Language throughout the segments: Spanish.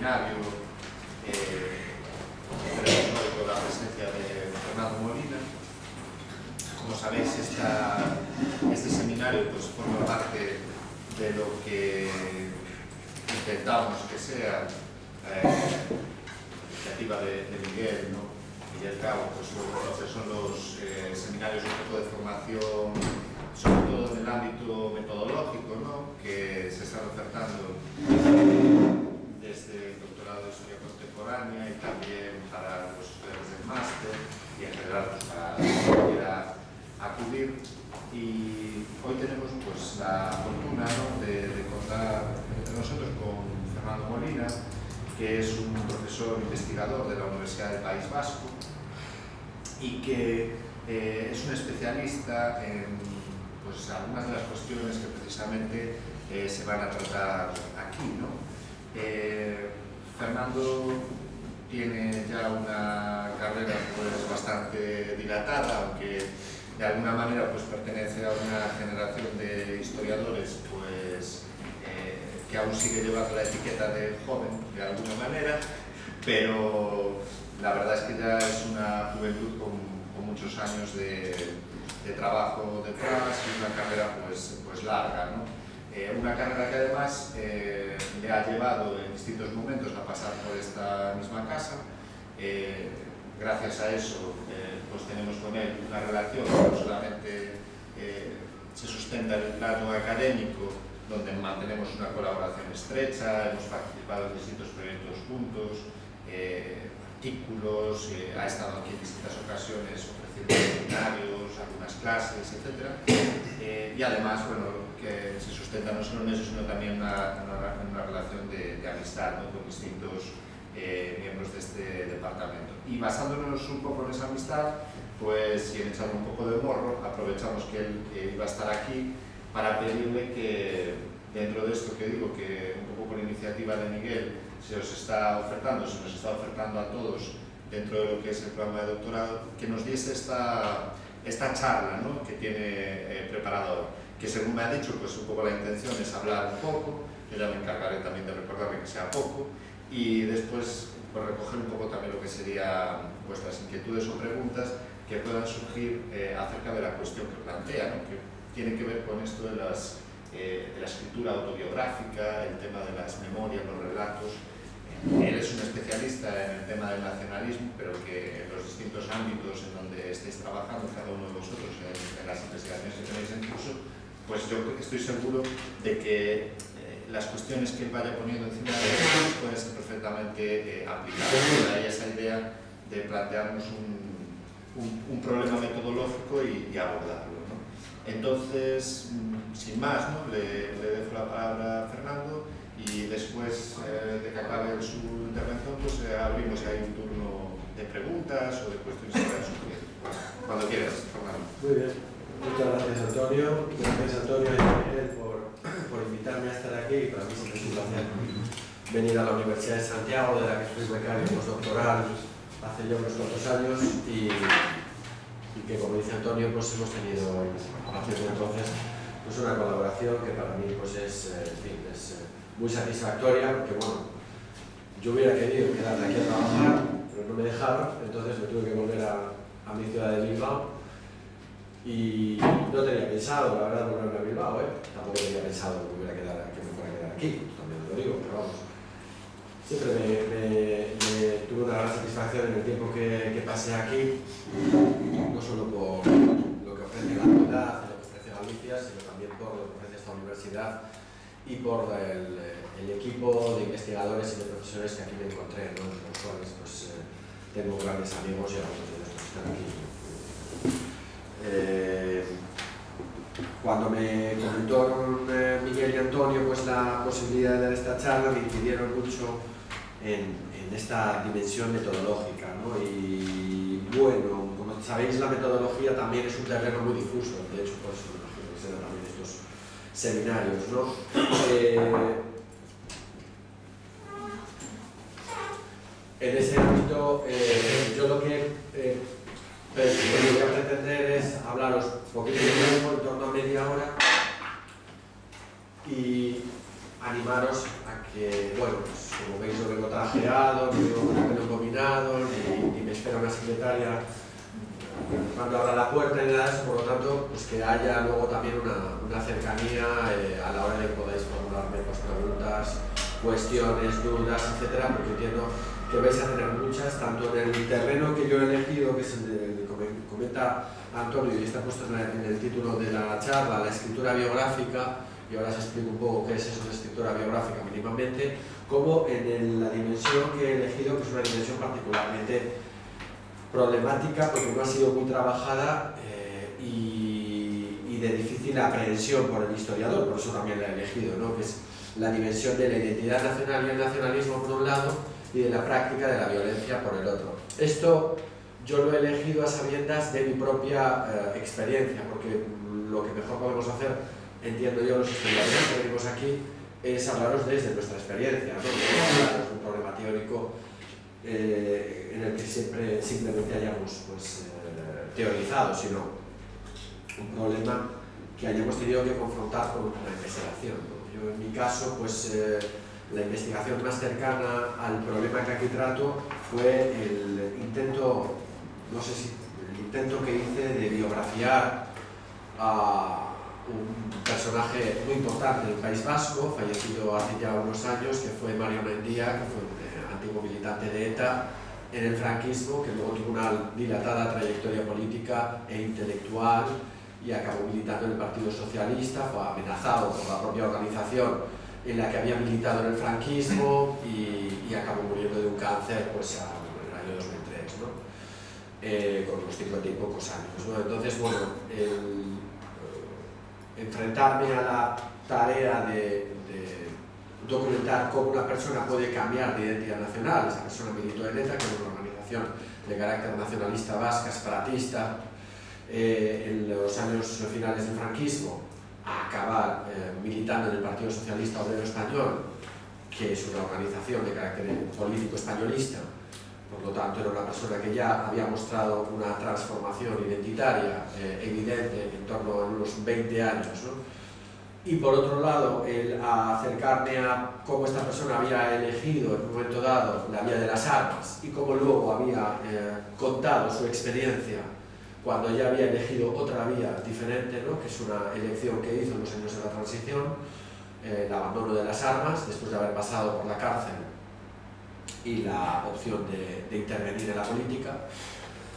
seminario tenemos hoy con la presencia de Fernando Molina. Como sabéis, este seminario pues, forma parte de lo que intentamos que sea la iniciativa de Miguel, ¿no? Miguel Cabo, pues son los seminarios un poco de formación, sobre todo en el ámbito metodológico, ¿no? Que se están ofertando desde el doctorado de Historia Contemporánea y también para los estudiantes del máster y en general pues, para quien quiera acudir. Y hoy tenemos pues, la fortuna, ¿no? de contar entre nosotros con Fernando Molina, que es un profesor investigador de la Universidad del País Vasco y que es un especialista en pues, algunas de las cuestiones que precisamente se van a tratar aquí, ¿no? Fernando tiene ya una carrera pues, bastante dilatada, aunque de alguna manera pues, pertenece a una generación de historiadores pues, que aún sigue llevando la etiqueta de joven de alguna manera, pero la verdad es que ya es una juventud con muchos años de trabajo detrás y una carrera pues larga, ¿no? Una carrera que además le ha llevado en distintos momentos a pasar por esta misma casa. Gracias a eso pues tenemos con él una relación que no solamente se sustenta en el plano académico, donde mantenemos una colaboración estrecha, hemos participado en distintos proyectos juntos, artículos, ha estado aquí en distintas ocasiones ofreciendo seminarios, algunas clases, etc. Y además, bueno, que se sustenta no solo en eso, sino también en una relación de amistad, ¿no? Con distintos miembros de este departamento. Y basándonos un poco en esa amistad, pues, y en echarle un poco de morro, aprovechamos que él iba a estar aquí para pedirle que, dentro de esto que digo, que un poco por iniciativa de Miguel se nos está ofertando a todos dentro de lo que es el programa de doctorado, que nos diese esta charla, ¿no? Que tiene preparado, que según me ha dicho, pues un poco la intención es hablar un poco, yo ya me encargaré también de recordarle que sea poco, y después pues, recoger un poco también lo que serían vuestras inquietudes o preguntas que puedan surgir acerca de la cuestión que plantea, ¿no? Que tiene que ver con esto de la escritura autobiográfica, el tema de las memorias, los relatos. Él es un especialista en el tema del nacionalismo, pero que en los distintos ámbitos en donde estéis trabajando cada uno de vosotros, en las investigaciones que tenéis en curso, pues yo estoy seguro de que las cuestiones que él vaya poniendo encima de ellos pueden ser perfectamente aplicables. De ahí esa idea de plantearnos un problema metodológico y abordarlo, ¿no? Entonces, sin más, ¿no? le dejo la palabra a Fernando y después de que acabe su intervención, pues abrimos ahí un turno de preguntas o de cuestiones que vayan surgiendo. Cuando quieras, Fernando. Muy bien. Muchas gracias, Antonio. Gracias, Antonio y Miguel, por invitarme a estar aquí. Para mí siempre es un placer venir a la Universidad de Santiago, de la que fui becario postdoctoral hace ya unos cuantos años y que, como dice Antonio, pues hemos tenido a partir de entonces pues una colaboración que para mí pues es muy satisfactoria, porque bueno, yo hubiera querido quedarme aquí a trabajar, pero no me dejaron, entonces me tuve que volver a mi ciudad de Bilbao y no tenía pensado, la verdad, volverme a Bilbao, tampoco tenía pensado que me fuera a quedar aquí, también lo digo, pero vamos, siempre me tuve una gran satisfacción en el tiempo que pasé aquí, no solo por lo que ofrece la ciudad, lo que ofrece Galicia, sino también por lo que ofrece esta universidad y por el equipo de investigadores y de profesores que aquí me encontré, ¿no? Entre los cuales pues, tengo grandes amigos y algunos de ellos están aquí. Cuando me comentó Miguel y Antonio pues, la posibilidad de dar esta charla, me incidieron mucho en esta dimensión metodológica, ¿no? Y bueno, como sabéis, la metodología también es un terreno muy difuso, de hecho, por eso me imagino que serán también estos seminarios, ¿no? En ese ámbito, yo lo que voy a pretender es hablaros un poquito de tiempo, en torno a media hora, y animaros a que, bueno, pues, como veis no vengo trajeado, no vengo con el pelo combinado, ni me espera una secretaria cuando abra la puerta ni nada de eso, por lo tanto, pues que haya luego también una cercanía a la hora de que podáis formularme pues, preguntas, cuestiones, dudas, etcétera, porque entiendo que vais a tener muchas, tanto en el terreno que yo he elegido, que es el que comenta Antonio y está puesto en el título de la charla, la escritura biográfica, y ahora os explico un poco qué es eso de escritura biográfica mínimamente, como en la dimensión que he elegido, que es una dimensión particularmente problemática porque no ha sido muy trabajada y de difícil aprehensión por el historiador, por eso también la he elegido, ¿no? Que es la dimensión de la identidad nacional y el nacionalismo por un lado y de la práctica de la violencia por el otro. Esto yo lo he elegido a sabiendas de mi propia experiencia, porque lo que mejor podemos hacer, entiendo yo, los historiadores que venimos aquí, es hablaros desde nuestra experiencia, ¿no? No hablaros de un problema teórico en el que simplemente hayamos pues, teorizado, sino un problema que hayamos tenido que confrontar con una investigación, ¿no? Yo en mi caso, pues la investigación más cercana al problema que aquí trato fue el intento, no sé si el intento que hice de biografiar a un personaje muy importante del País Vasco, fallecido hace ya unos años, que fue Mario Mendia, que fue un antiguo militante de ETA en el franquismo, que luego tuvo una dilatada trayectoria política e intelectual y acabó militando en el Partido Socialista, fue amenazado por la propia organización en la que había militado en el franquismo y acabó muriendo de un cáncer pues, en el año 2003, ¿no? Con unos 50 y pocos años, ¿no? Entonces, bueno, enfrentarme a la tarea de documentar cómo una persona puede cambiar de identidad nacional, esa persona militó en ETA, que es una organización de carácter nacionalista vasca, separatista, en los años finales del franquismo, a acabar militando en el Partido Socialista Obrero Español, que es una organización de carácter político españolista, por lo tanto era una persona que ya había mostrado una transformación identitaria evidente en torno a unos 20 años, ¿no? Y por otro lado, el acercarme a cómo esta persona había elegido en un momento dado la vía de las armas y cómo luego había contado su experiencia cuando ya había elegido otra vía diferente, ¿no? Que es una elección que hizo en los años de la transición, el abandono de las armas después de haber pasado por la cárcel y la opción de intervenir en la política,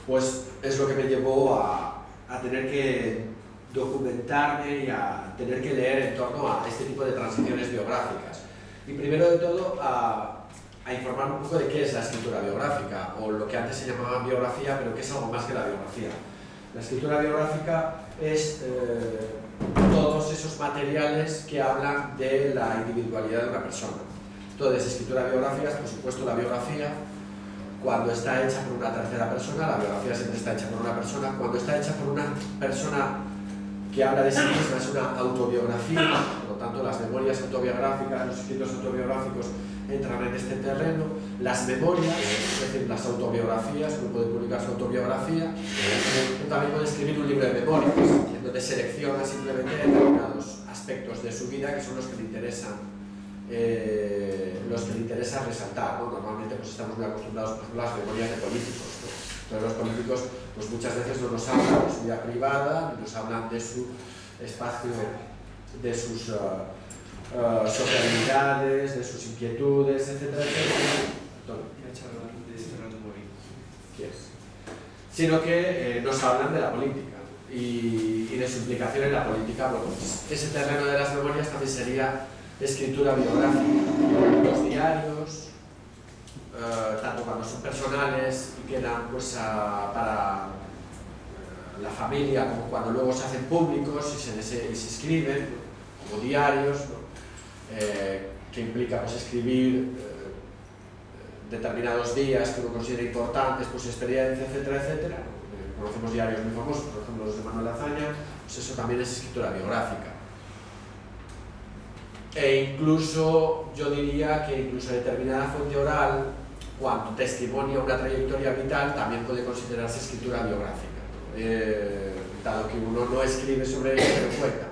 pues es lo que me llevó a tener que documentarme y a tener que leer en torno a este tipo de transiciones biográficas. Y primero de todo a informar un poco de qué es la escritura biográfica, o lo que antes se llamaba biografía, pero que es algo más que la biografía. La escritura biográfica es todos esos materiales que hablan de la individualidad de una persona. Entonces, escritura biográfica es, por supuesto, la biografía. Cuando está hecha por una tercera persona, la biografía siempre está hecha por una persona. Cuando está hecha por una persona que habla de sí misma, es una autobiografía. Por lo tanto, las memorias autobiográficas, los escritos autobiográficos entran en este terreno. Las memorias, es decir, las autobiografías, uno puede publicar su autobiografía, uno también puede escribir un libro de memorias, donde selecciona simplemente determinados aspectos de su vida que son los que le interesa resaltar, ¿no? Normalmente pues, estamos muy acostumbrados por las memorias de políticos, ¿no? Entonces los políticos pues, muchas veces no nos hablan de su vida privada, nos hablan de su espacio, de sus sociabilidades, de sus inquietudes, etcétera, etcétera. Sino que nos hablan de la política y de su implicación en la política. Bueno, pues, ese terreno de las memorias también sería escritura biográfica. Los diarios, tanto cuando son personales y quedan pues, para la familia, como cuando luego se hacen públicos y se escriben, como diarios, ¿no? Que implica pues, escribir determinados días que uno considera importantes, pues experiencia, etcétera, etcétera. Conocemos diarios muy famosos, por ejemplo los de Manuel Azaña, pues eso también es escritura biográfica. E incluso, yo diría que incluso determinada fuente oral, cuando testimonia una trayectoria vital, también puede considerarse escritura biográfica, ¿no? Dado que uno no escribe sobre ella, pero cuenta.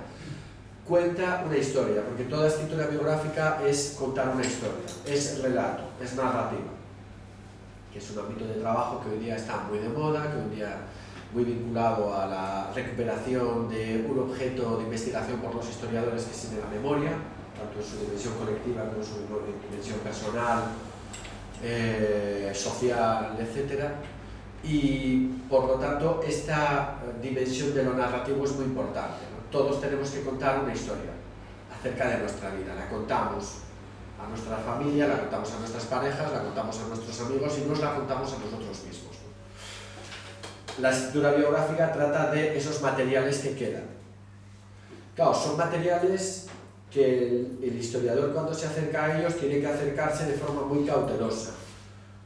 cuenta una historia, porque toda escritura biográfica es contar una historia, es relato, es narrativa, que es un ámbito de trabajo que hoy día está muy de moda, que hoy día muy vinculado a la recuperación de un objeto de investigación por los historiadores que es la memoria, tanto en su dimensión colectiva como en su dimensión personal, social, etc. Y por lo tanto esta dimensión de lo narrativo es muy importante, ¿no? Todos tenemos que contar una historia acerca de nuestra vida, la contamos a nuestra familia, la contamos a nuestras parejas, la contamos a nuestros amigos y nos la contamos a nosotros mismos, ¿no? La escritura biográfica trata de esos materiales que quedan. Claro, son materiales que el historiador cuando se acerca a ellos tiene que acercarse de forma muy cautelosa,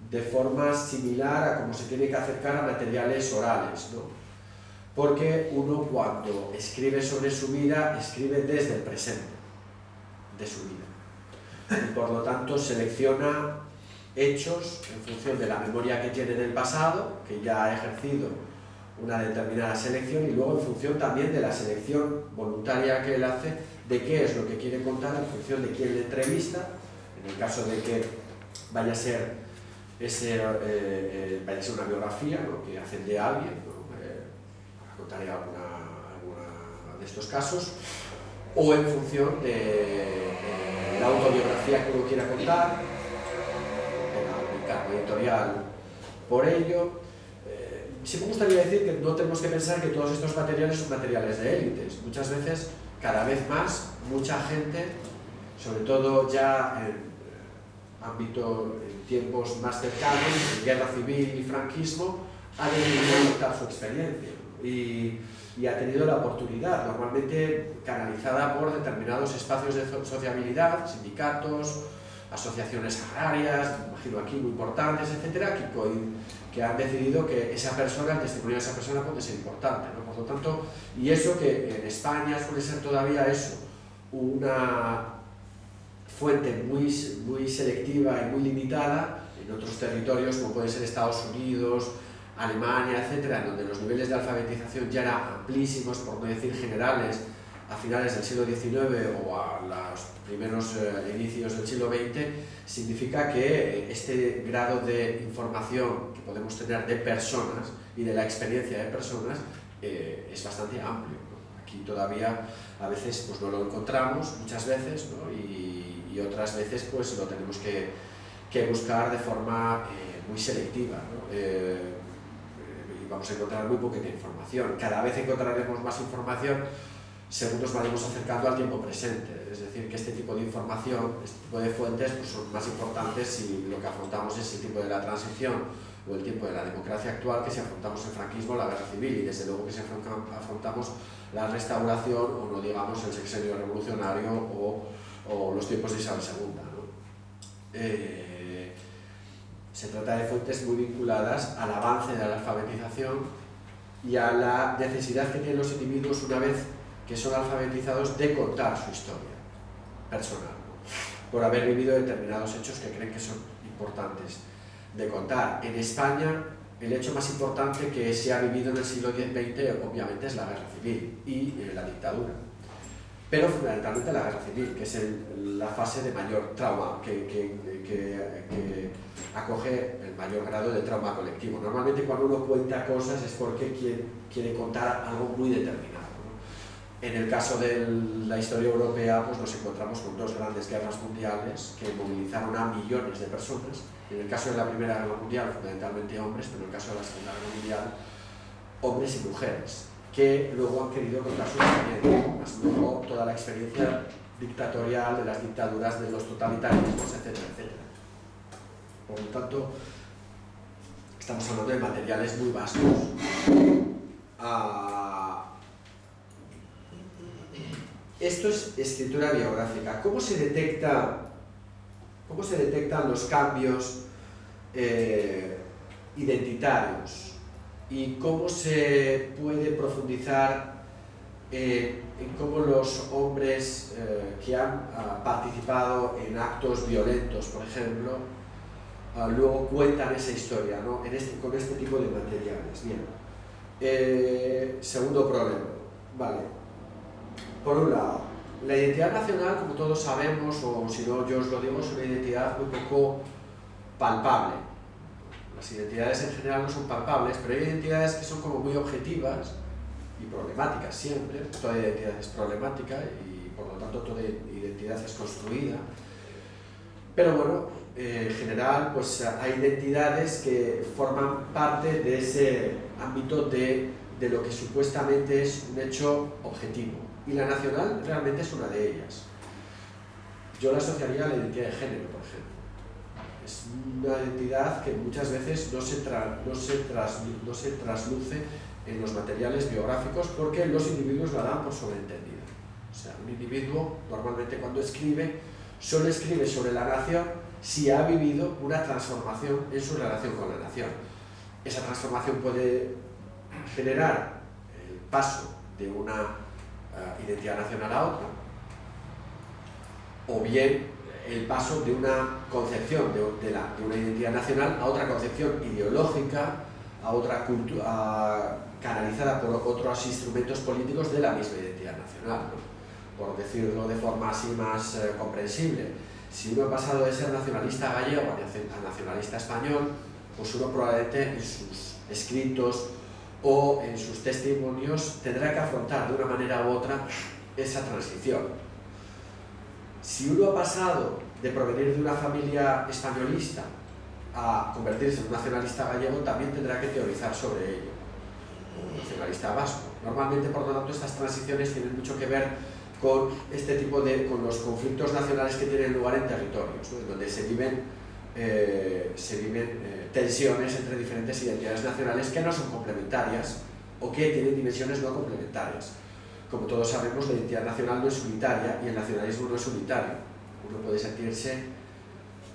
de forma similar a como se tiene que acercar a materiales orales, ¿no? Porque uno cuando escribe sobre su vida, escribe desde el presente de su vida. Y por lo tanto selecciona hechos en función de la memoria que tiene del pasado, que ya ha ejercido una determinada selección, y luego en función también de la selección voluntaria que él hace de qué es lo que quiere contar en función de quién le entrevista, en el caso de que vaya a ser una biografía, ¿no?, que hacen de alguien, ¿no? Contaré alguna de estos casos, o en función de la autobiografía que uno quiera contar, el encargo editorial por ello. Sí me gustaría decir que no tenemos que pensar que todos estos materiales son materiales de élites. Muchas veces, cada vez más, mucha gente, sobre todo ya en tiempos más cercanos, en guerra civil y franquismo, ha decidido contar su experiencia y ha tenido la oportunidad, normalmente canalizada por determinados espacios de sociabilidad, sindicatos, asociaciones agrarias, imagino aquí muy importantes, etcétera, que han decidido que esa persona, el testimonio de esa persona puede ser importante, ¿no? Por lo tanto, y eso que en España suele ser todavía eso, una fuente muy selectiva y muy limitada. En otros territorios como pueden ser Estados Unidos, Alemania, etcétera, en donde los niveles de alfabetización ya eran amplísimos, por no decir generales, a finales del siglo XIX o a los primeros inicios del siglo XX, significa que este grado de información que podemos tener de personas y de la experiencia de personas es bastante amplio, ¿no? Aquí todavía a veces pues no lo encontramos, muchas veces, ¿no? y otras veces pues lo tenemos que buscar de forma muy selectiva, ¿no? Y vamos a encontrar muy poquita información. Cada vez encontraremos más información según nos vayamos acercando al tiempo presente, es decir, que este tipo de información, este tipo de fuentes pues son más importantes si lo que afrontamos es el tiempo de la transición o el tiempo de la democracia actual que si afrontamos el franquismo o la guerra civil, y desde luego que si afrontamos la restauración o no digamos el sexenio revolucionario o los tiempos de Isabel II, ¿no? Se trata de fuentes muy vinculadas al avance de la alfabetización y a la necesidad que tienen los individuos una vez que son alfabetizados de contar su historia personal, ¿no? Por haber vivido determinados hechos que creen que son importantes de contar. En España, el hecho más importante que se ha vivido en el siglo XX obviamente es la guerra civil y la dictadura, pero fundamentalmente la guerra civil, que es la fase de mayor trauma, que acoge el mayor grado de trauma colectivo. Normalmente cuando uno cuenta cosas es porque quiere contar algo muy determinado. En el caso de la historia europea, pues nos encontramos con dos grandes guerras mundiales que movilizaron a millones de personas. En el caso de la Primera Guerra Mundial, fundamentalmente hombres, pero en el caso de la Segunda Guerra Mundial, hombres y mujeres, que luego han querido contar su experiencia, más luego toda la experiencia dictatorial de las dictaduras, de los totalitarismos, etcétera, etcétera. Por lo tanto, estamos hablando de materiales muy vastos. Esto es escritura biográfica. ¿Cómo se detectan los cambios identitarios? ¿Y cómo se puede profundizar en cómo los hombres que han participado en actos violentos, por ejemplo, luego cuentan esa historia, ¿no? Con este tipo de materiales? Bien. Segundo problema. Vale. Por un lado, la identidad nacional, como todos sabemos, o si no yo os lo digo, es una identidad muy poco palpable. Las identidades en general no son palpables, pero hay identidades que son como muy objetivas y problemáticas siempre. Toda identidad es problemática y por lo tanto toda identidad es construida. Pero bueno, en general pues hay identidades que forman parte de ese ámbito de lo que supuestamente es un hecho objetivo. Y la nacional realmente es una de ellas. Yo la asociaría a la identidad de género, por ejemplo. Es una identidad que muchas veces no se trasluce en los materiales biográficos porque los individuos la dan por sobreentendida. O sea, un individuo normalmente cuando escribe, solo escribe sobre la nación si ha vivido una transformación en su relación con la nación. Esa transformación puede generar el paso de una identidad nacional a otra, o bien el paso de una concepción de una identidad nacional a otra concepción ideológica, a otra cultura canalizada por otros instrumentos políticos de la misma identidad nacional, ¿no? Por decirlo de forma así más comprensible, si uno ha pasado de ser nacionalista gallego a nacionalista español, pues uno probablemente en sus escritos o en sus testimonios tendrá que afrontar de una manera u otra esa transición. Si uno ha pasado de provenir de una familia españolista a convertirse en un nacionalista gallego, también tendrá que teorizar sobre ello, un nacionalista vasco. Normalmente, por lo tanto, estas transiciones tienen mucho que ver con con los conflictos nacionales que tienen lugar en territorios, ¿no? En donde se viven tensiones entre diferentes identidades nacionales que no son complementarias o que tienen dimensiones no complementarias. Como todos sabemos, la identidad nacional no es unitaria y el nacionalismo no es unitario. Uno puede sentirse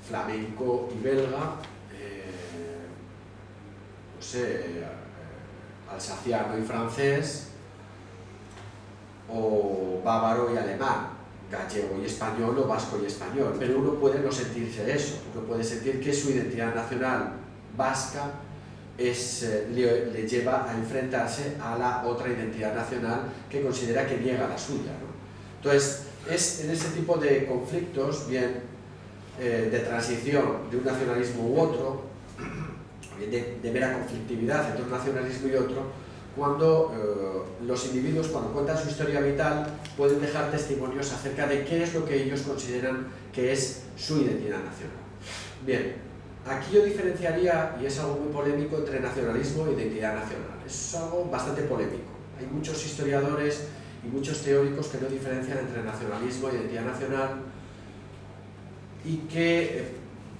flamenco y belga, no sé, alsaciano y francés, o bávaro y alemán, gallego y español o vasco y español. Pero uno puede no sentirse eso. Uno puede sentir que su identidad nacional vasca le lleva a enfrentarse a la otra identidad nacional que considera que niega la suya, ¿no? Entonces, es en ese tipo de conflictos, bien de transición de un nacionalismo u otro, bien de mera conflictividad entre un nacionalismo y otro, cuando los individuos, cuando cuentan su historia vital, pueden dejar testimonios acerca de qué es lo que ellos consideran que es su identidad nacional. Bien. Aquí yo diferenciaría, y es algo muy polémico, entre nacionalismo e identidad nacional. Es algo bastante polémico. Hay muchos historiadores y muchos teóricos que no diferencian entre nacionalismo e identidad nacional y que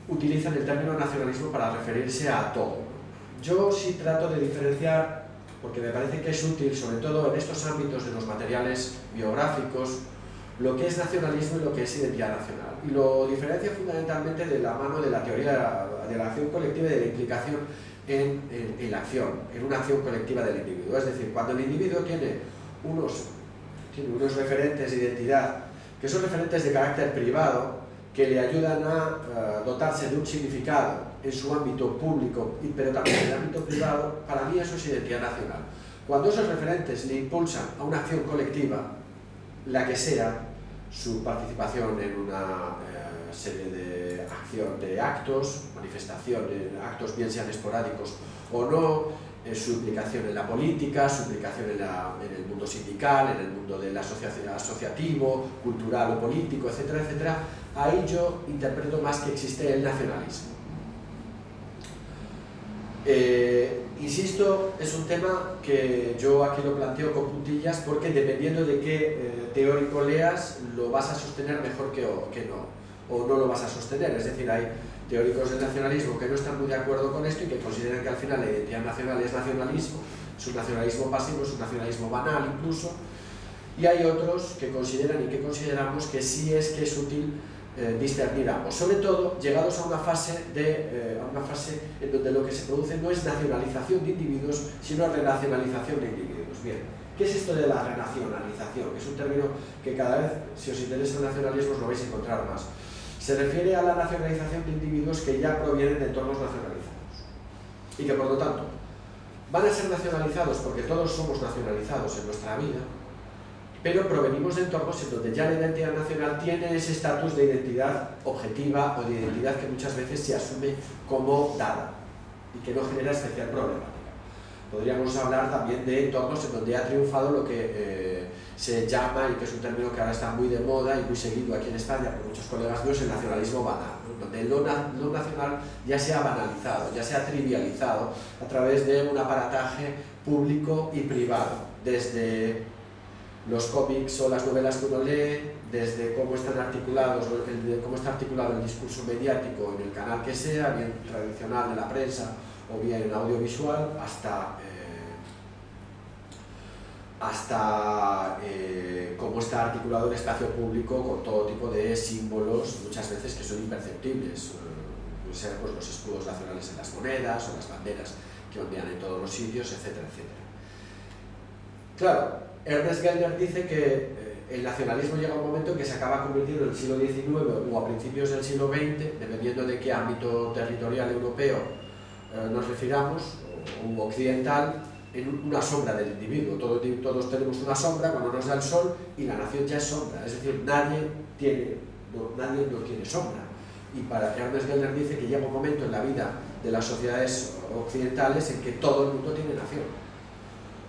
utilizan el término nacionalismo para referirse a todo. Yo sí trato de diferenciar, porque me parece que es útil, sobre todo en estos ámbitos de los materiales biográficos, lo que es nacionalismo y lo que es identidad nacional. Y lo diferencia fundamentalmente de la mano de la teoría de la acción colectiva y de la implicación en la acción, en una acción colectiva del individuo. Es decir, cuando el individuo tiene unos referentes de identidad, que son referentes de carácter privado, que le ayudan a dotarse de un significado en su ámbito público, pero también en el ámbito privado, para mí eso es identidad nacional. Cuando esos referentes le impulsan a una acción colectiva, la que sea, su participación en una serie de actos, manifestaciones, actos bien sean esporádicos o no, su implicación en la política, su implicación en el mundo sindical, en el mundo del asociativo, cultural o político, etcétera, etcétera, ahí yo interpreto más que existe el nacionalismo. Insisto, es un tema que yo aquí lo planteo con puntillas porque dependiendo de qué teórico leas, lo vas a sostener mejor que no, o no lo vas a sostener. Es decir, hay teóricos del nacionalismo que no están muy de acuerdo con esto y que consideran que al final la identidad nacional es nacionalismo, es un nacionalismo pasivo, es un nacionalismo banal incluso, y hay otros que consideran y que consideramos que sí es útil discernir ambos, sobre todo llegados a una fase en donde lo que se produce no es nacionalización de individuos, sino renacionalización de individuos. Bien, ¿qué es esto de la renacionalización? Que es un término que cada vez, si os interesa el nacionalismo, os lo vais a encontrar más. Se refiere a la nacionalización de individuos que ya provienen de entornos nacionalizados y que por lo tanto van a ser nacionalizados porque todos somos nacionalizados en nuestra vida, pero provenimos de entornos en donde ya la identidad nacional tiene ese estatus de identidad objetiva o de identidad que muchas veces se asume como dada y que no genera especial problemática. Podríamos hablar también de entornos en donde ha triunfado lo que se llama, y que es un término que ahora está muy de moda y muy seguido aquí en España por muchos colegas míos, el nacionalismo banal, ¿no? Donde lo nacional ya se ha banalizado, ya se ha trivializado a través de un aparataje público y privado, desde los cómics o las novelas que uno lee, desde cómo están articulados, cómo está articulado el discurso mediático en el canal que sea, bien tradicional de la prensa o bien audiovisual, hasta cómo está articulado el espacio público con todo tipo de símbolos, muchas veces que son imperceptibles. Pueden ser pues, los escudos nacionales en las monedas o las banderas que ondean en todos los sitios, etcétera, etcétera. Claro, Ernest Gellner dice que el nacionalismo llega a un momento en que se acaba convirtiendo en el siglo XIX o a principios del siglo XX, dependiendo de qué ámbito territorial europeo nos refiramos, o occidental, en una sombra del individuo. Todos tenemos una sombra cuando nos da el sol y la nación ya es sombra, es decir, nadie no tiene sombra. Y para Ernest Gellner dice que llega un momento en la vida de las sociedades occidentales en que todo el mundo tiene nación.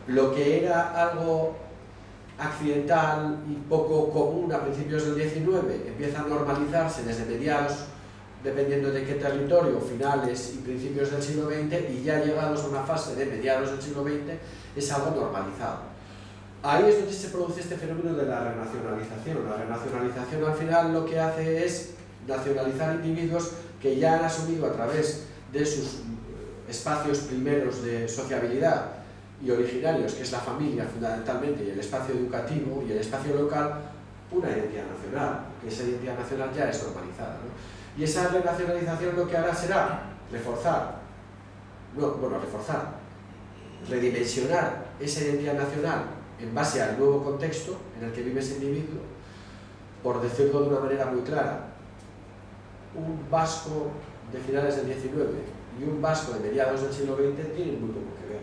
Lo que era algo accidental y poco común a principios del XIX empieza a normalizarse desde mediados, dependiendo de qué territorio, finales y principios del siglo XX, y ya llegados a una fase de mediados del siglo XX, es algo normalizado. Ahí es donde se produce este fenómeno de la renacionalización. La renacionalización al final lo que hace es nacionalizar individuos que ya han asumido a través de sus espacios primeros de sociabilidad y originarios, que es la familia fundamentalmente, y el espacio educativo y el espacio local, una identidad nacional, que esa identidad nacional ya es normalizada, ¿no? Y esa renacionalización lo que hará será redimensionar esa identidad nacional en base al nuevo contexto en el que vive ese individuo. Por decirlo de una manera muy clara, un vasco de finales del XIX y un vasco de mediados del siglo XX tienen muy poco que ver.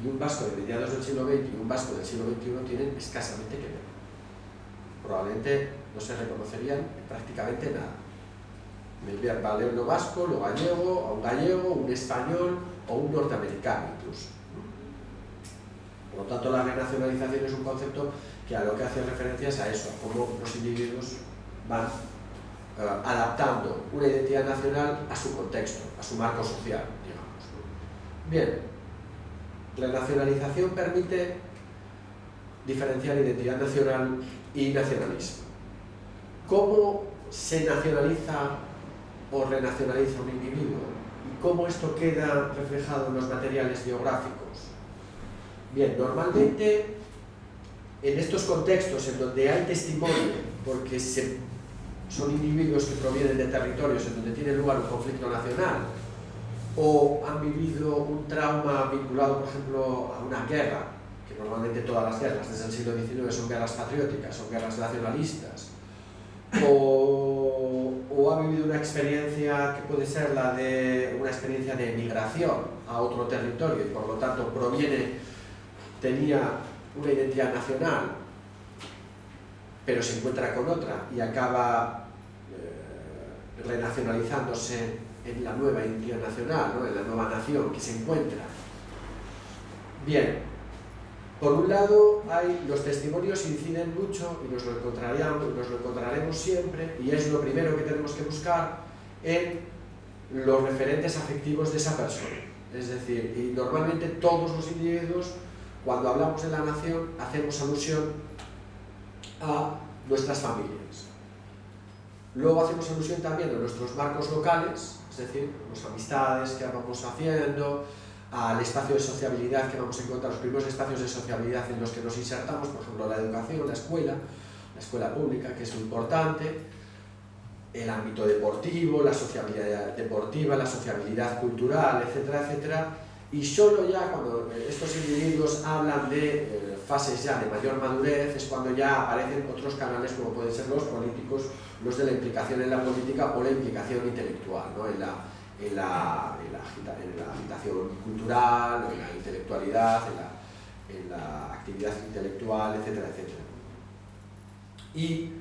Y un vasco de mediados del siglo XX y un vasco del siglo XXI tienen escasamente que ver. Probablemente no se reconocerían en prácticamente nada. Vale lo vasco, lo gallego, un gallego, un español o un norteamericano incluso. Por lo tanto, la renacionalización es un concepto que a lo que hace referencia es a eso, a cómo los individuos van adaptando una identidad nacional a su contexto, a su marco social, digamos, ¿no? Bien, la nacionalización permite diferenciar identidad nacional y nacionalismo. ¿Cómo se nacionaliza o renacionaliza un individuo? ¿Y cómo esto queda reflejado en los materiales biográficos? Bien, normalmente en estos contextos en donde hay testimonio, porque son individuos que provienen de territorios en donde tiene lugar un conflicto nacional o han vivido un trauma vinculado, por ejemplo, a una guerra, que normalmente todas las guerras desde el siglo XIX son guerras patrióticas, son guerras nacionalistas, o ha vivido una experiencia que puede ser la de una experiencia de emigración a otro territorio y por lo tanto tenía una identidad nacional, pero se encuentra con otra y acaba renacionalizándose en la nueva identidad nacional, ¿no? En la nueva nación que se encuentra. Bien, por un lado, los testimonios inciden mucho y nos lo encontraremos siempre, y es lo primero que tenemos que buscar en los referentes afectivos de esa persona. Es decir, y normalmente todos los individuos, cuando hablamos de la nación, hacemos alusión a nuestras familias. Luego hacemos alusión también a nuestros marcos locales, es decir, las amistades que vamos haciendo, al espacio de sociabilidad que vamos a encontrar, los primeros espacios de sociabilidad en los que nos insertamos, por ejemplo, la educación, la escuela pública, que es muy importante, el ámbito deportivo, la sociabilidad deportiva, la sociabilidad cultural, etcétera, etcétera. Y solo ya cuando estos individuos hablan de fases ya de mayor madurez es cuando ya aparecen otros canales como pueden ser los políticos, los de la implicación en la política o la implicación intelectual, ¿no? en la agitación cultural, en la intelectualidad, en la actividad intelectual, etcétera, etcétera. Y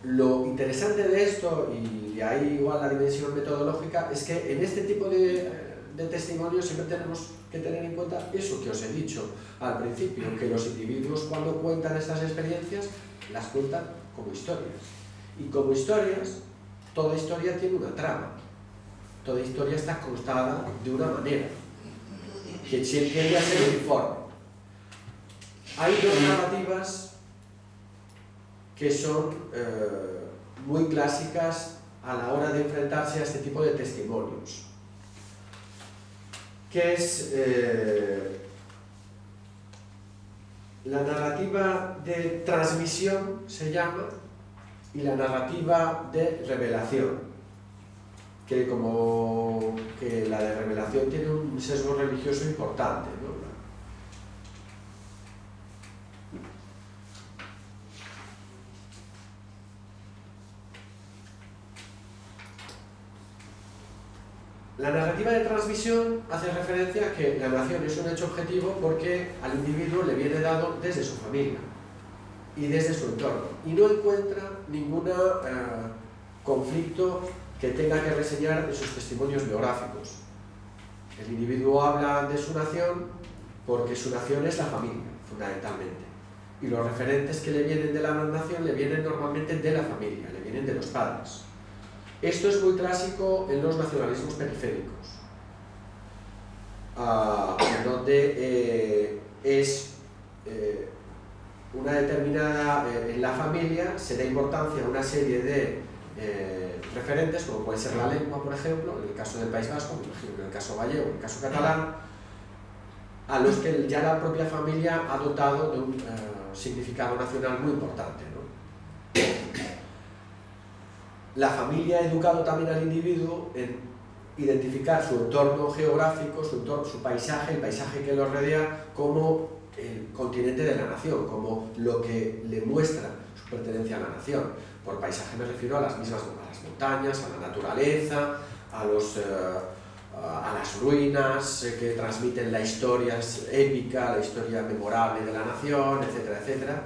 lo interesante de esto, y de ahí igual la dimensión metodológica, es que en este tipo de testimonios siempre tenemos que tener en cuenta eso que os he dicho al principio, que los individuos cuando cuentan estas experiencias las cuentan como historias. Y como historias, toda historia tiene una trama, toda historia está contada de una manera que tiende a ser uniforme. Hay dos narrativas que son muy clásicas a la hora de enfrentarse a este tipo de testimonios, que es la narrativa de transmisión, se llama, y la narrativa de revelación, que como que la de revelación tiene un sesgo religioso importante, ¿no? La narrativa de transmisión hace referencia a que la nación es un hecho objetivo porque al individuo le viene dado desde su familia y desde su entorno, y no encuentra ningún conflicto que tenga que reseñar en sus testimonios biográficos. El individuo habla de su nación porque su nación es la familia, fundamentalmente, y los referentes que le vienen de la nación le vienen normalmente de la familia, le vienen de los padres. Esto es muy clásico en los nacionalismos periféricos, en donde es una determinada, en la familia se da importancia a una serie de referentes, como puede ser la lengua, por ejemplo, en el caso del País Vasco, en el caso gallego, en el caso catalán, a los que ya la propia familia ha dotado de un significado nacional muy importante, ¿no? La familia ha educado también al individuo en identificar su entorno geográfico, su paisaje, el paisaje que lo rodea, como el continente de la nación, como lo que le muestra su pertenencia a la nación. Por paisaje me refiero a las mismas, a las montañas, a la naturaleza, a las ruinas que transmiten la historia épica, la historia memorable de la nación, etcétera, etcétera.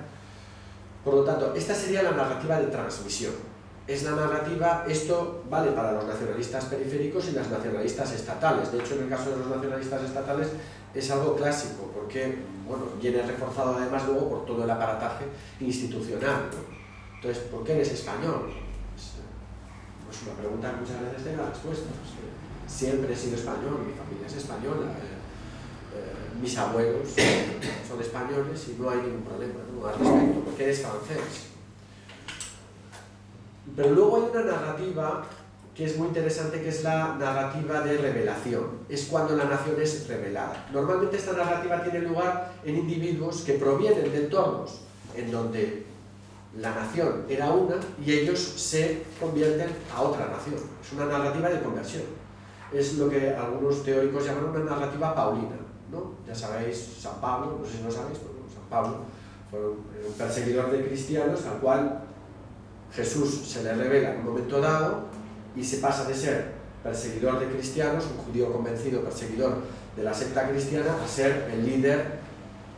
Por lo tanto, esta sería la narrativa de transmisión. Es la narrativa, esto vale para los nacionalistas periféricos y las nacionalistas estatales. De hecho, en el caso de los nacionalistas estatales es algo clásico, porque bueno, viene reforzado además luego por todo el aparataje institucional, ¿no? Entonces, ¿por qué eres español? Pues una pregunta que muchas veces tenga respuesta. Siempre he sido español, mi familia es española, mis abuelos son españoles y no hay ningún problema, ¿no?, al respecto. ¿Por qué eres francés? Pero luego hay una narrativa que es muy interesante, que es la narrativa de revelación. Es cuando la nación es revelada. Normalmente esta narrativa tiene lugar en individuos que provienen de entornos en donde la nación era una y ellos se convierten a otra nación. Es una narrativa de conversión. Es lo que algunos teóricos llaman una narrativa paulina, ¿no? Ya sabéis, San Pablo, no sé si lo sabéis, pero San Pablo fue un perseguidor de cristianos al cual Jesús se le revela en un momento dado y se pasa de ser perseguidor de cristianos, un judío convencido, perseguidor de la secta cristiana, a ser el líder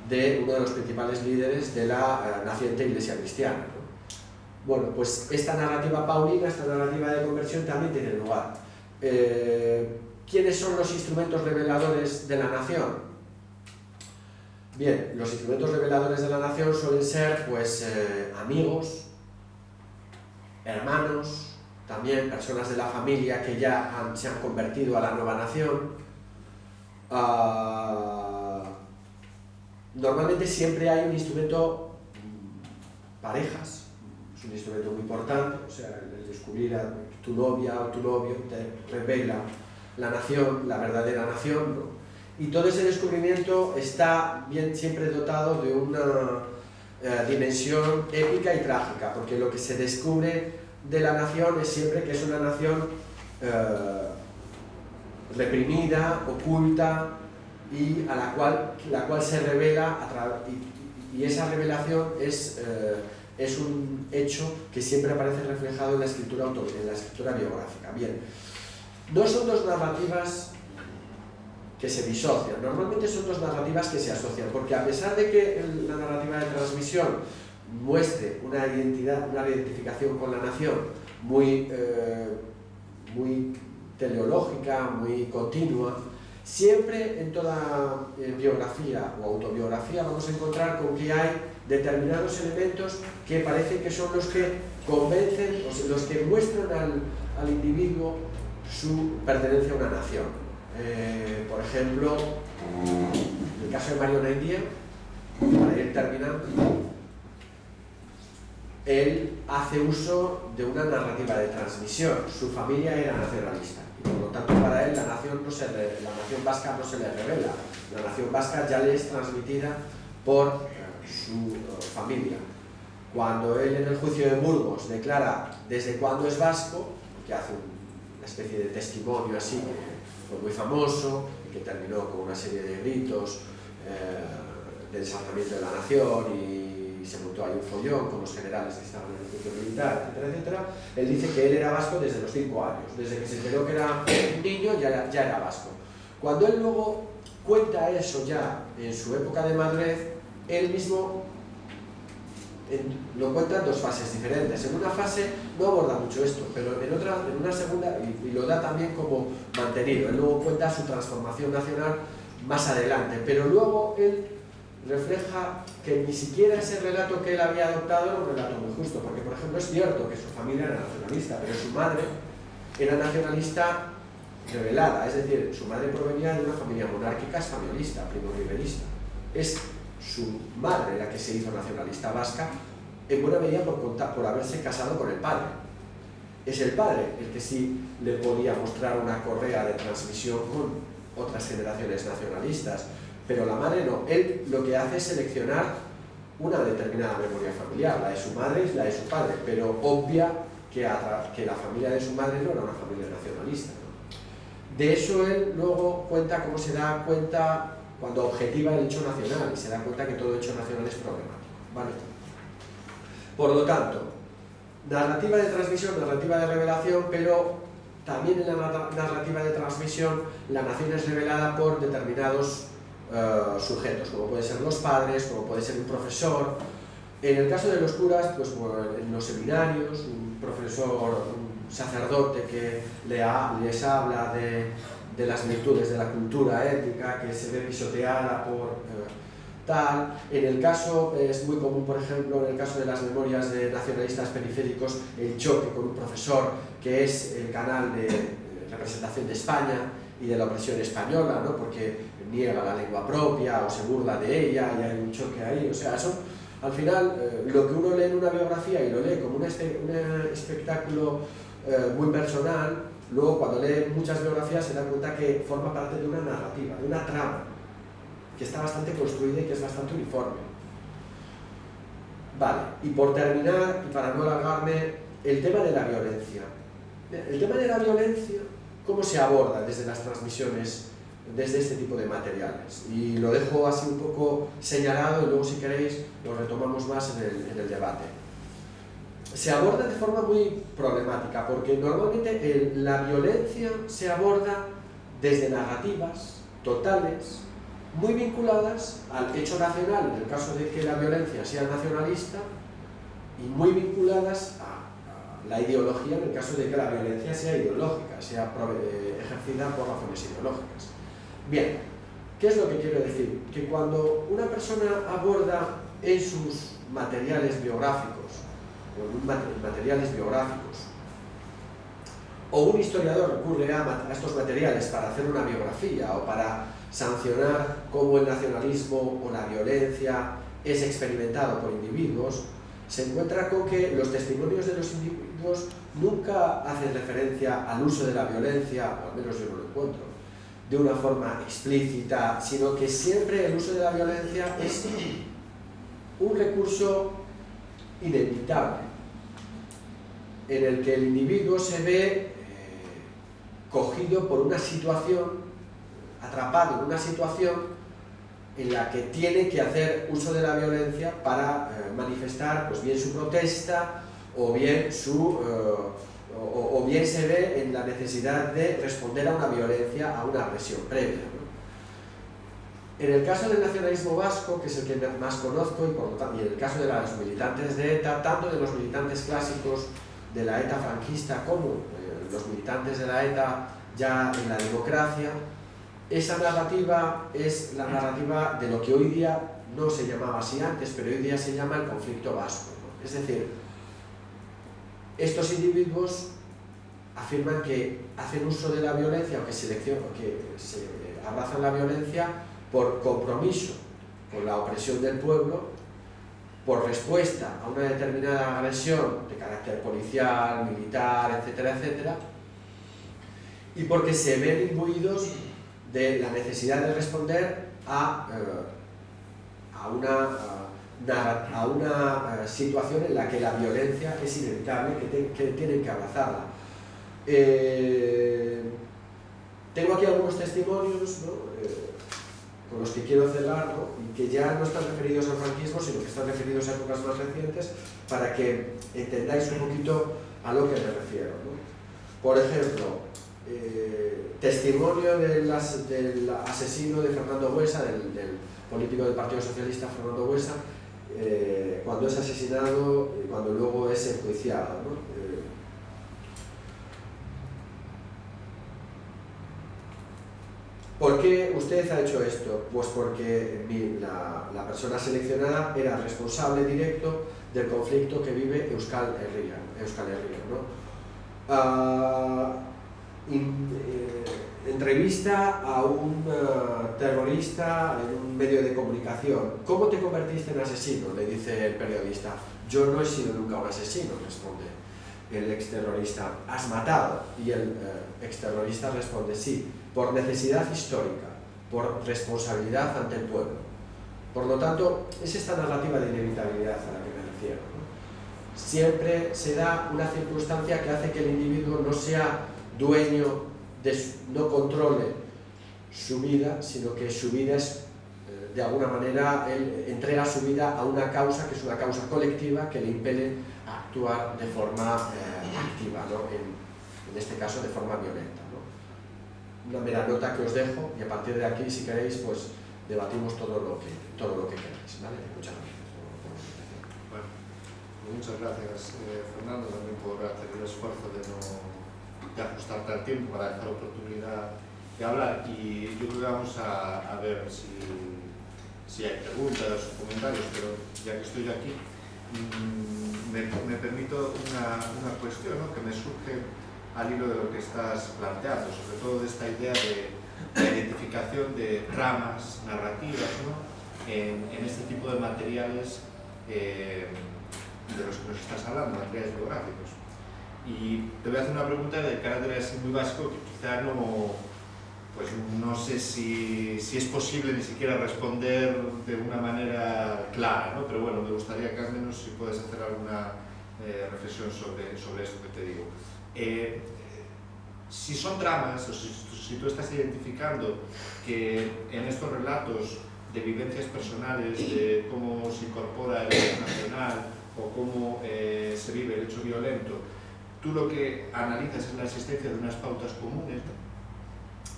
de uno de los principales líderes de la naciente iglesia cristiana, ¿no? Bueno, pues esta narrativa paulina, esta narrativa de conversión también tiene lugar. ¿Quiénes son los instrumentos reveladores de la nación? Bien, los instrumentos reveladores de la nación suelen ser, pues, amigos, hermanos, también personas de la familia que ya se han convertido a la nueva nación. Normalmente siempre hay un instrumento, parejas, es un instrumento muy importante, o sea, el descubrir a tu novia o tu novio te revela la nación, la verdadera nación, ¿no? Y todo ese descubrimiento está bien siempre dotado de una dimensión épica y trágica, porque lo que se descubre de la nación es siempre que es una nación reprimida, oculta, y a la cual se revela, y esa revelación es un hecho que siempre aparece reflejado en la escritura biográfica. Bien, no son dos narrativas que se disocian, normalmente son dos narrativas que se asocian, porque a pesar de que la narrativa de transmisión muestre una identidad, una identificación con la nación muy teleológica, muy continua. Siempre en toda biografía o autobiografía vamos a encontrar con que hay determinados elementos que parece que son los que convencen, los que muestran al individuo su pertenencia a una nación. Por ejemplo, en el caso de Mario Naindia, para ir terminando, él hace uso de una narrativa de transmisión. Su familia era nacionalista y por lo tanto para él la nación vasca no se le revela. La nación vasca ya le es transmitida por su familia. Cuando él en el juicio de Burgos declara desde cuándo es vasco, que hace una especie de testimonio así que fue muy famoso y que terminó con una serie de gritos del ensalzamiento de la nación y se montó ahí un follón con los generales que estaban en el juicio militar, etcétera, etcétera. Él dice que él era vasco desde los 5 años, desde que se enteró que era un niño ya era vasco. Cuando él luego cuenta eso ya en su época de madurez, él mismo lo cuenta en 2 fases diferentes. En una fase no aborda mucho esto, pero en una segunda, y lo da también como mantenido. Él luego cuenta su transformación nacional más adelante, pero luego él refleja que ni siquiera ese relato que él había adoptado era un relato muy justo, porque por ejemplo es cierto que su familia era nacionalista, pero su madre era nacionalista revelada, es decir, su madre provenía de una familia monárquica españolista, primo-riverista. Es su madre la que se hizo nacionalista vasca, en buena medida por haberse casado con el padre. Es el padre el que sí le podía mostrar una correa de transmisión con otras generaciones nacionalistas, pero la madre no. Él lo que hace es seleccionar una determinada memoria familiar, la de su madre y la de su padre, pero obvia que la familia de su madre no era una familia nacionalista, ¿no? De eso él luego cuenta cómo se da cuenta cuando objetiva el hecho nacional y se da cuenta que todo hecho nacional es problemático, ¿vale? Por lo tanto, narrativa de transmisión, narrativa de revelación, pero también en la narrativa de transmisión la nación es revelada por determinados sujetos, como pueden ser los padres, como puede ser un profesor. En el caso de los curas, pues bueno, en los seminarios, un profesor, un sacerdote que les habla de las virtudes de la cultura ética, que se ve pisoteada por tal. En el caso, es muy común, por ejemplo, en el caso de las memorias de nacionalistas periféricos, el choque con un profesor que es el canal de representación de España y de la opresión española, ¿no? Porque niega la lengua propia o se burla de ella y hay un choque ahí. O sea, eso, al final, lo que uno lee en una biografía y lo lee como un espectáculo muy personal, luego cuando lee muchas biografías se da cuenta que forma parte de una narrativa, de una trama, que está bastante construida y que es bastante uniforme. Vale, y por terminar, y para no alargarme, el tema de la violencia. El tema de la violencia, ¿cómo se aborda desde las transmisiones, desde este tipo de materiales? Y lo dejo así un poco señalado y luego, si queréis, lo retomamos más en el debate. Se aborda de forma muy problemática, porque normalmente la violencia se aborda desde narrativas totales, muy vinculadas al hecho nacional, en el caso de que la violencia sea nacionalista, y muy vinculadas a la ideología, en el caso de que la violencia sea ideológica, sea ejercida por razones ideológicas. Bien, ¿qué es lo que quiero decir? Que cuando una persona aborda en sus materiales biográficos, o un historiador recurre a estos materiales para hacer una biografía o para sancionar cómo el nacionalismo o la violencia es experimentado por individuos, se encuentra con que los testimonios de los individuos nunca hacen referencia al uso de la violencia, o al menos yo no lo encuentro, de una forma explícita, sino que siempre el uso de la violencia es un recurso inevitable, en el que el individuo se ve cogido por una situación, atrapado en una situación en la que tiene que hacer uso de la violencia para manifestar, pues bien su protesta o bien bien se ve en la necesidad de responder a una violencia, a una agresión previa, ¿no? En el caso del nacionalismo vasco, que es el que más conozco, y, por lo tanto, y en el caso de los militantes de ETA, tanto de los militantes clásicos de la ETA franquista como los militantes de la ETA ya en la democracia, esa narrativa es la narrativa de lo que hoy día no se llamaba así antes, pero hoy día se llama el conflicto vasco, ¿no? Es decir, estos individuos afirman que hacen uso de la violencia o que se abrazan la violencia por compromiso con la opresión del pueblo, por respuesta a una determinada agresión de carácter policial, militar, etcétera, etcétera, y porque se ven imbuidos de la necesidad de responder a una situación en la que la violencia es inevitable, que tienen que abrazarla. Tengo aquí algunos testimonios, ¿no? Con los que quiero cerrar, ¿no? Y que ya no están referidos al franquismo, sino que están referidos a épocas más recientes, para que entendáis un poquito a lo que me refiero, ¿no? Por ejemplo, testimonio del asesino de Fernando Buesa, del político del Partido Socialista Fernando Buesa, cuando es asesinado y cuando luego es enjuiciado, ¿no? ¿Por qué usted ha hecho esto? Pues porque la persona seleccionada era responsable directo del conflicto que vive Euskal Herria, ¿no? Entrevista a un terrorista en un medio de comunicación. ¿Cómo te convertiste en asesino?, le dice el periodista. Yo no he sido nunca un asesino, responde el exterrorista. ¿Has matado? Y el exterrorista responde, sí, por necesidad histórica, por responsabilidad ante el pueblo. Por lo tanto, es esta narrativa de inevitabilidad a la que me refiero, ¿no? Siempre se da una circunstancia que hace que el individuo no sea dueño, no controle su vida, sino que su vida es, de alguna manera, él entrega su vida a una causa que es una causa colectiva que le impele a actuar de forma activa, ¿no? En este caso de forma violenta, ¿no? Una mera nota que os dejo y a partir de aquí, si queréis, pues debatimos todo lo que queráis, ¿vale? Muchas gracias. Bueno, muchas gracias, Fernando, también por hacer el esfuerzo de ajustarte al tiempo para dejar oportunidad de hablar, y yo creo que vamos a ver si hay preguntas o comentarios, pero ya que estoy aquí, me permito una cuestión, ¿no?, que me surge al hilo de lo que estás planteando, sobre todo de esta idea de la identificación de tramas narrativas, ¿no?, en este tipo de materiales de los que nos estás hablando, materiales biográficos. Y te voy a hacer una pregunta de carácter así muy básico que quizá no sé si es posible ni siquiera responder de una manera clara, ¿no? Pero bueno, me gustaría que al menos si puedes hacer alguna reflexión sobre esto que te digo. Si son tramas, o si tú estás identificando que en estos relatos de vivencias personales, de cómo se incorpora el hecho nacional o cómo se vive el hecho violento, tú lo que analizas es la existencia de unas pautas comunes,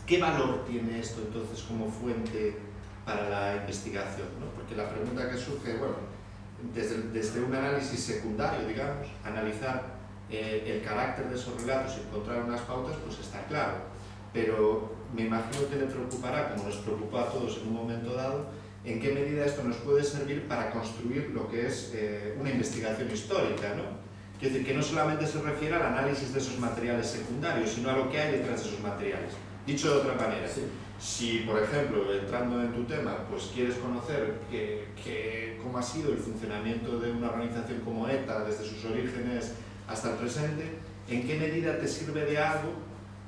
¿qué valor tiene esto entonces como fuente para la investigación, ¿no? Porque la pregunta que surge, bueno, desde un análisis secundario, digamos, analizar el carácter de esos relatos y encontrar unas pautas, pues está claro, pero me imagino que le preocupará, como nos preocupa a todos en un momento dado, en qué medida esto nos puede servir para construir lo que es una investigación histórica, ¿no? Quiero decir, que no solamente se refiere al análisis de esos materiales secundarios, sino a lo que hay detrás de esos materiales. Dicho de otra manera, sí. Si, por ejemplo, entrando en tu tema, pues quieres conocer cómo ha sido el funcionamiento de una organización como ETA desde sus orígenes hasta el presente, ¿en qué medida te sirve de algo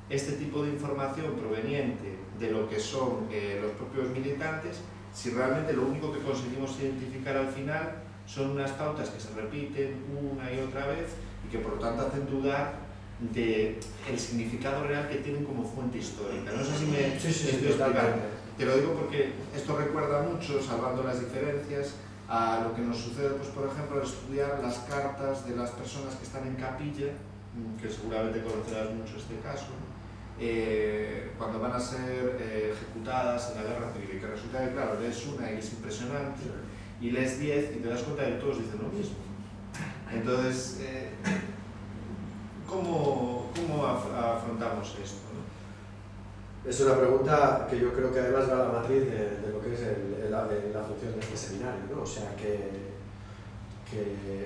este tipo de información proveniente de lo que son los propios militantes, si realmente lo único que conseguimos identificar al final son unas pautas que se repiten una y otra vez y que por lo tanto hacen dudar del significado real que tienen como fuente histórica? No sé si me estoy explicando. Te lo digo porque esto recuerda mucho, salvando las diferencias, a lo que nos sucede, pues, por ejemplo, al estudiar las cartas de las personas que están en capilla, que seguramente conocerás mucho este caso, ¿no? cuando van a ser ejecutadas en la guerra civil, y que resulta que, claro, lees una y es impresionante, y lees 10 y te das cuenta de que todos dicen lo mismo. Entonces, ¿cómo afrontamos esto, ¿no? Es una pregunta que yo creo que además va a la matriz de lo que es la función de este seminario, ¿no? O sea, que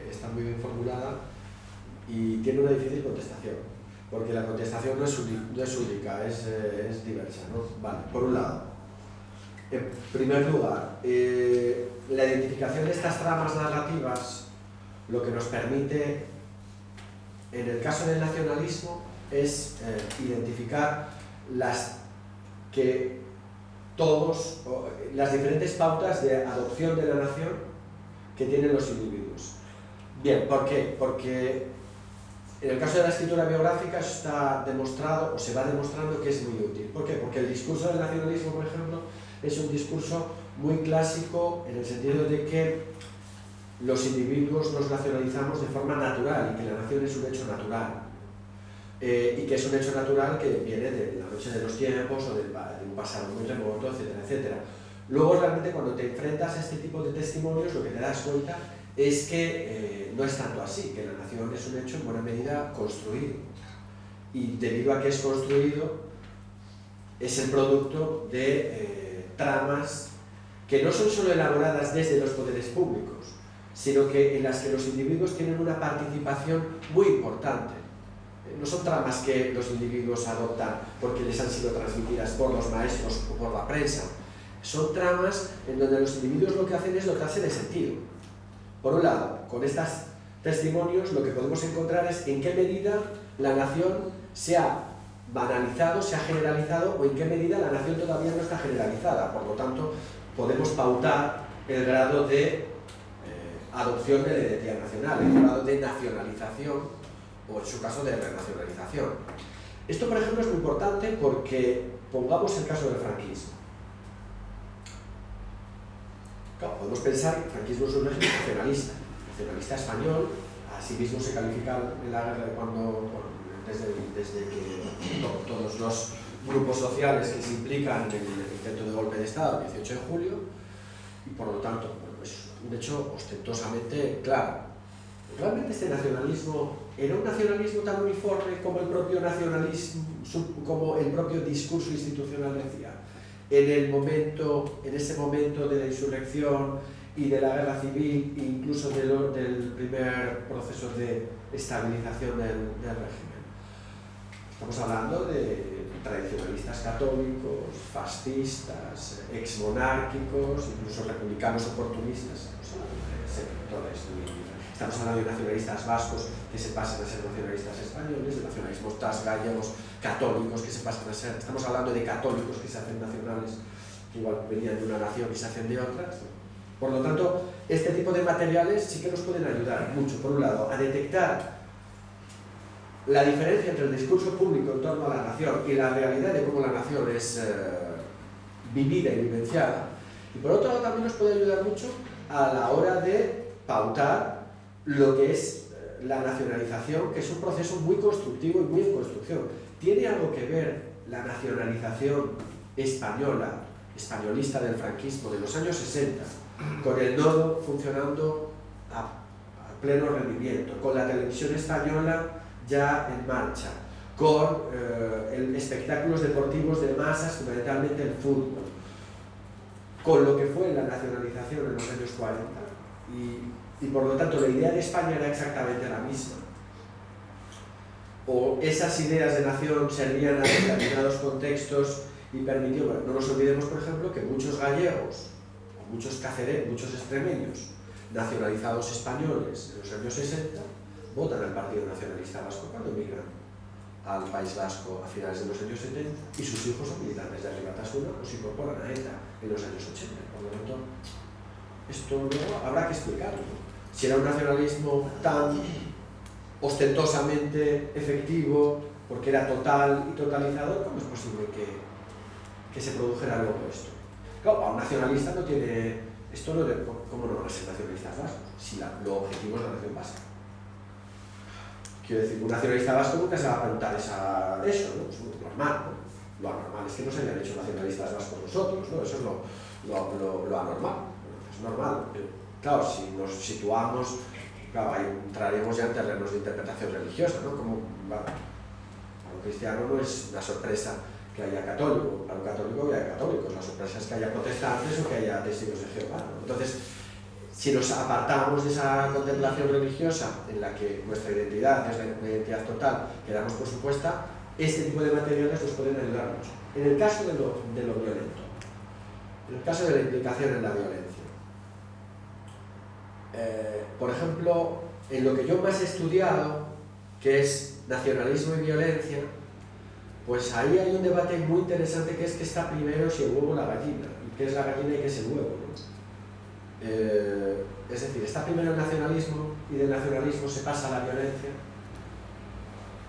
está muy bien formulada y tiene una difícil contestación, porque la contestación no es única, es diversa, ¿no? Vale, por un lado, en primer lugar, la identificación de estas tramas narrativas lo que nos permite, en el caso del nacionalismo, es identificar las diferentes pautas de adopción de la nación que tienen los individuos. Bien, ¿por qué? Porque en el caso de la escritura biográfica está demostrado, o se va demostrando, que es muy útil. ¿Por qué? Porque el discurso del nacionalismo, por ejemplo, es un discurso muy clásico en el sentido de que los individuos nos nacionalizamos de forma natural y que la nación es un hecho natural. Y que es un hecho natural que viene de la noche de los tiempos o de un pasado muy remoto, etcétera, etcétera. Luego, realmente, cuando te enfrentas a este tipo de testimonios, lo que te das cuenta es que no es tanto así, que la nación es un hecho en buena medida construido. Y debido a que es construido, es el producto de tramas que no son solo elaboradas desde los poderes públicos, sino que en las que los individuos tienen una participación muy importante. No son tramas que los individuos adoptan porque les han sido transmitidas por los maestros o por la prensa. Son tramas en donde los individuos lo que hacen es dotarse de sentido. Por un lado, con estos testimonios lo que podemos encontrar es en qué medida la nación se ha banalizado, se ha generalizado, o en qué medida la nación todavía no está generalizada. Por lo tanto, podemos pautar el grado de adopción de la identidad nacional, el grado de nacionalización, o en su caso de renacionalización. Esto, por ejemplo, es muy importante porque, pongamos el caso del franquismo. Claro, podemos pensar que el franquismo es un régimen nacionalista español, así mismo se califica en la guerra desde que todos los grupos sociales que se implican en el intento de golpe de Estado el 18 de julio, y por lo tanto, bueno, es un hecho ostentosamente claro. ¿Realmente este nacionalismo era un nacionalismo tan uniforme como el propio nacionalismo, como el propio discurso institucional decía? En ese momento de la insurrección y de la guerra civil, incluso del primer proceso de estabilización del régimen. Estamos hablando de tradicionalistas católicos, fascistas, exmonárquicos, incluso republicanos oportunistas, sectores muy diferentes. Estamos hablando de nacionalistas vascos que se pasan a ser nacionalistas españoles, de nacionalistas gallegos católicos que se pasan a ser... Estamos hablando de católicos que se hacen nacionales, que igual venían de una nación y se hacen de otra. Por lo tanto, este tipo de materiales sí que nos pueden ayudar mucho, por un lado, a detectar la diferencia entre el discurso público en torno a la nación y la realidad de cómo la nación es vivida y vivenciada. Y por otro lado, también nos puede ayudar mucho a la hora de pautar lo que es la nacionalización, que es un proceso muy constructivo y muy en construcción. ¿Tiene algo que ver la nacionalización española, españolista del franquismo de los años 60, con el nodo funcionando a pleno rendimiento, con la televisión española ya en marcha, con espectáculos deportivos de masas, fundamentalmente el fútbol, con lo que fue la nacionalización en los años 40? Y por lo tanto la idea de España era exactamente la misma. O esas ideas de nación servían a determinados contextos y permitió, bueno, no nos olvidemos, por ejemplo, que muchos gallegos, o muchos cacereños, muchos extremeños nacionalizados españoles en los años 60 votan al Partido Nacionalista Vasco cuando emigran al País Vasco a finales de los años 70, y sus hijos son militantes de Batasuna o se incorporan a ETA en los años 80. Por lo tanto, esto luego habrá que explicarlo. Si era un nacionalismo tan ostentosamente efectivo, porque era total y totalizador, ¿cómo es posible que se produjera luego esto? Claro, a un nacionalista no tiene... ¿Cómo no van a ser nacionalistas vascos? Si lo objetivo es la nación vasca. Quiero decir, un nacionalista vasco nunca se va a preguntar eso, ¿no? Pues, anormal, ¿no? Lo anormal es que no se hayan hecho nacionalistas vascos nosotros, ¿no? Eso es lo anormal. Es normal. Claro, si nos situamos, claro, ahí entraremos ya en terrenos de interpretación religiosa, ¿no? Como, bueno, para un cristiano no es una sorpresa que haya católico, para un católico que haya católicos, la sorpresa es que haya protestantes o que haya testigos de Jehová, ¿no? Entonces, si nos apartamos de esa contemplación religiosa en la que nuestra identidad es una identidad total que damos por supuesta, este tipo de materiales nos pueden ayudar mucho. En el caso de lo violento, en el caso de la implicación en la violencia, por ejemplo, en lo que yo más he estudiado, que es nacionalismo y violencia, pues ahí hay un debate muy interesante que es qué está primero, si el huevo o la gallina, y qué es la gallina y qué es el huevo, ¿no? Es decir, ¿está primero el nacionalismo y del nacionalismo se pasa a la violencia?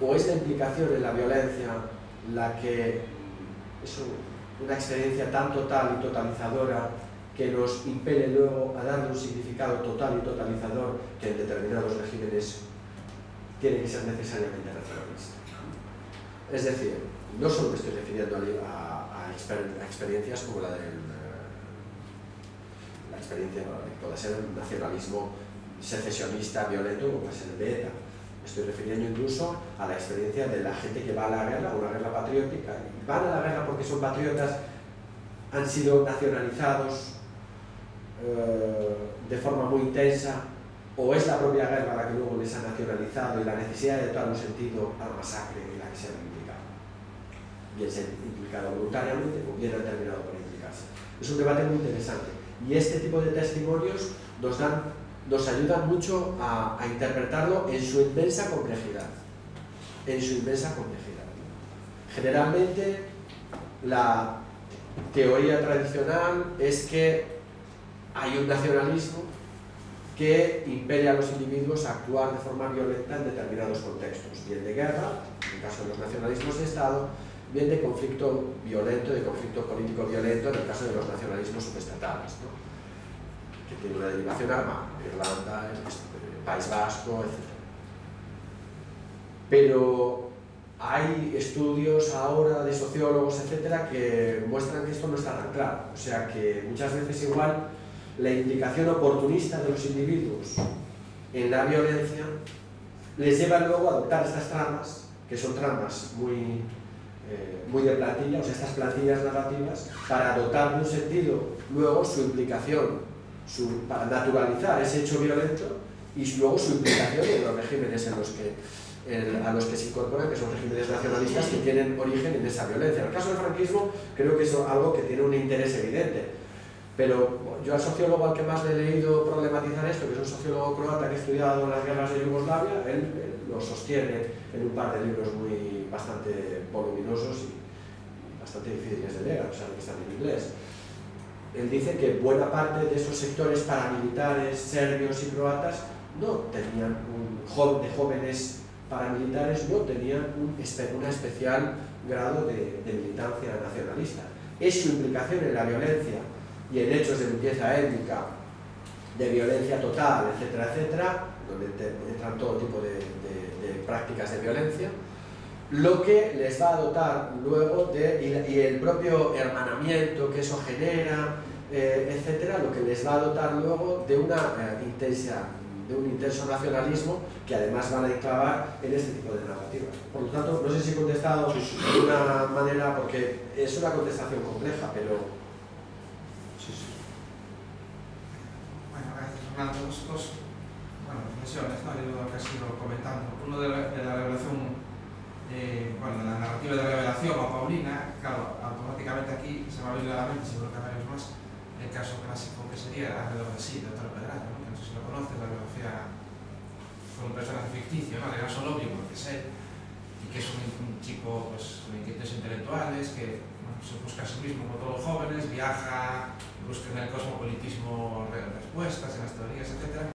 ¿O es la implicación en la violencia la que es una experiencia tan total y totalizadora que nos impele luego a darle un significado total y totalizador que en determinados regímenes tiene que ser necesariamente nacionalista? Es decir, no solo me estoy refiriendo a experiencias como la experiencia que puede ser un nacionalismo secesionista, violento, como puede ser el de ETA. Me estoy refiriendo incluso a la experiencia de la gente que va a la guerra, una guerra patriótica, y van a la guerra porque son patriotas, han sido nacionalizados de forma muy intensa, o es la propia guerra la que luego les ha nacionalizado y la necesidad de dar un sentido a la masacre en la que se han implicado. Bien se han implicado voluntariamente o bien han terminado por implicarse. Es un debate muy interesante y este tipo de testimonios nos ayudan mucho a interpretarlo en su inmensa complejidad. Generalmente la teoría tradicional es que hay un nacionalismo que impele a los individuos a actuar de forma violenta en determinados contextos, bien de guerra, en el caso de los nacionalismos de Estado, bien de conflicto violento, de conflicto político violento, en el caso de los nacionalismos subestatales, ¿no? Que tiene una derivación armada, Irlanda, el País Vasco, etc. Pero hay estudios ahora de sociólogos, etcétera, que muestran que esto no está tan claro. O sea que muchas veces igual la implicación oportunista de los individuos en la violencia les lleva luego a adoptar estas tramas, que son tramas muy de plantilla, o sea, estas plantillas narrativas, para dotar de un sentido luego su implicación, para naturalizar ese hecho violento y luego su implicación en los regímenes a los que se incorporan, que son regímenes nacionalistas que tienen origen en esa violencia. En el caso del franquismo creo que es algo que tiene un interés evidente. Pero yo al sociólogo al que más le he leído problematizar esto, que es un sociólogo croata que ha estudiado las guerras de Yugoslavia, él lo sostiene en un par de libros bastante voluminosos y bastante difíciles de leer, a pesar de que están en inglés. Él dice que buena parte de esos sectores paramilitares serbios y croatas no tenían de jóvenes paramilitares no tenían un especial grado de militancia nacionalista. Es su implicación en la violencia y en hechos de limpieza étnica, de violencia total, etcétera, etcétera, donde entran todo tipo de prácticas de violencia, lo que les va a dotar luego y el propio hermanamiento que eso genera, etcétera, lo que les va a dotar luego de un intenso nacionalismo que además van a enclavar en este tipo de narrativas. Por lo tanto, no sé si he contestado de una manera, porque es una contestación compleja, pero Fernando, dos reflexiones, ¿no? Yo que has ido comentando. Uno de la revelación, de la narrativa de revelación o Paulina, claro, automáticamente aquí se me ha venido a la mente, seguro que a varios más, el caso clásico que sería Alrededor de sí, de Otro Pedraza, ¿no? Que no sé si lo conoces, la biografía con un personaje ficticio, ¿no? De Ganso Lobio, porque es él, y que es un chico pues, con inquietudes intelectuales, que se busca a sí mismo como todos los jóvenes, viaja, busca en el cosmopolitismo respuestas, en las teorías, etc.